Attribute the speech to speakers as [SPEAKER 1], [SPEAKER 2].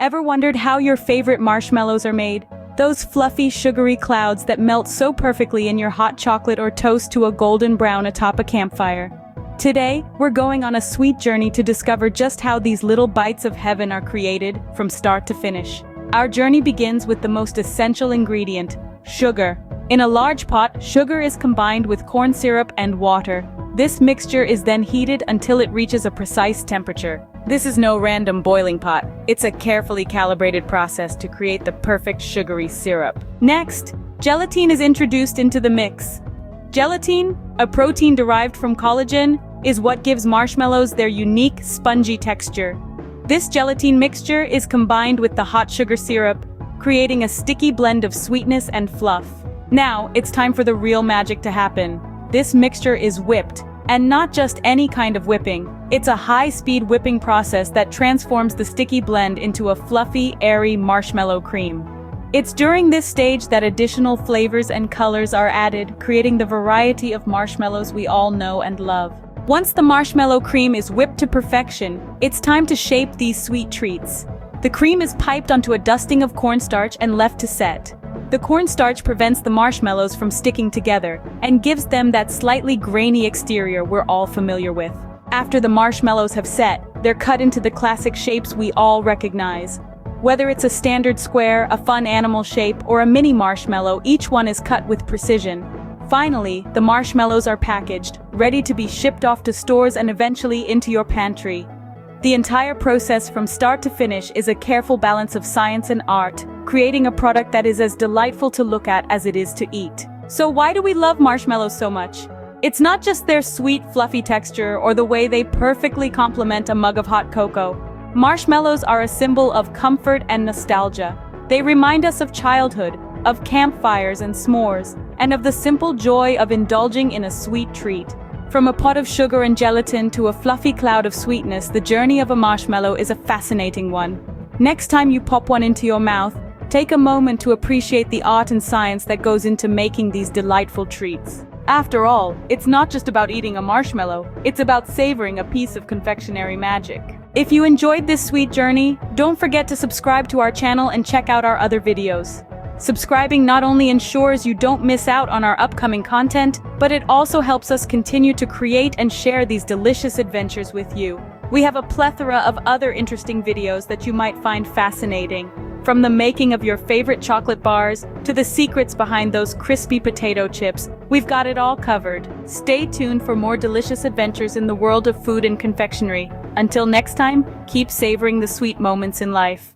[SPEAKER 1] Ever wondered how your favorite marshmallows are made? Those fluffy, sugary clouds that melt so perfectly in your hot chocolate or toast to a golden brown atop a campfire. Today, we're going on a sweet journey to discover just how these little bites of heaven are created, from start to finish. Our journey begins with the most essential ingredient, sugar. In a large pot, sugar is combined with corn syrup and water. This mixture is then heated until it reaches a precise temperature. This is no random boiling pot. It's a carefully calibrated process to create the perfect sugary syrup. Next, gelatin is introduced into the mix. Gelatin, a protein derived from collagen, is what gives marshmallows their unique, spongy texture. This gelatin mixture is combined with the hot sugar syrup, creating a sticky blend of sweetness and fluff. Now, it's time for the real magic to happen. This mixture is whipped, and not just any kind of whipping. It's a high-speed whipping process that transforms the sticky blend into a fluffy, airy marshmallow cream. It's during this stage that additional flavors and colors are added, creating the variety of marshmallows we all know and love. Once the marshmallow cream is whipped to perfection, it's time to shape these sweet treats. The cream is piped onto a dusting of cornstarch and left to set. The cornstarch prevents the marshmallows from sticking together and gives them that slightly grainy exterior we're all familiar with. After the marshmallows have set, they're cut into the classic shapes we all recognize. Whether it's a standard square, a fun animal shape, or a mini marshmallow, each one is cut with precision. Finally, the marshmallows are packaged, ready to be shipped off to stores and eventually into your pantry. The entire process from start to finish is a careful balance of science and art, creating a product that is as delightful to look at as it is to eat. So why do we love marshmallows so much? It's not just their sweet, fluffy texture or the way they perfectly complement a mug of hot cocoa. Marshmallows are a symbol of comfort and nostalgia. They remind us of childhood, of campfires and s'mores, and of the simple joy of indulging in a sweet treat. From a pot of sugar and gelatin to a fluffy cloud of sweetness, the journey of a marshmallow is a fascinating one. Next time you pop one into your mouth, take a moment to appreciate the art and science that goes into making these delightful treats. After all, it's not just about eating a marshmallow, it's about savoring a piece of confectionery magic. If you enjoyed this sweet journey, don't forget to subscribe to our channel and check out our other videos. Subscribing not only ensures you don't miss out on our upcoming content, but it also helps us continue to create and share these delicious adventures with you. We have a plethora of other interesting videos that you might find fascinating. From the making of your favorite chocolate bars to the secrets behind those crispy potato chips, we've got it all covered. Stay tuned for more delicious adventures in the world of food and confectionery. Until next time, keep savoring the sweet moments in life.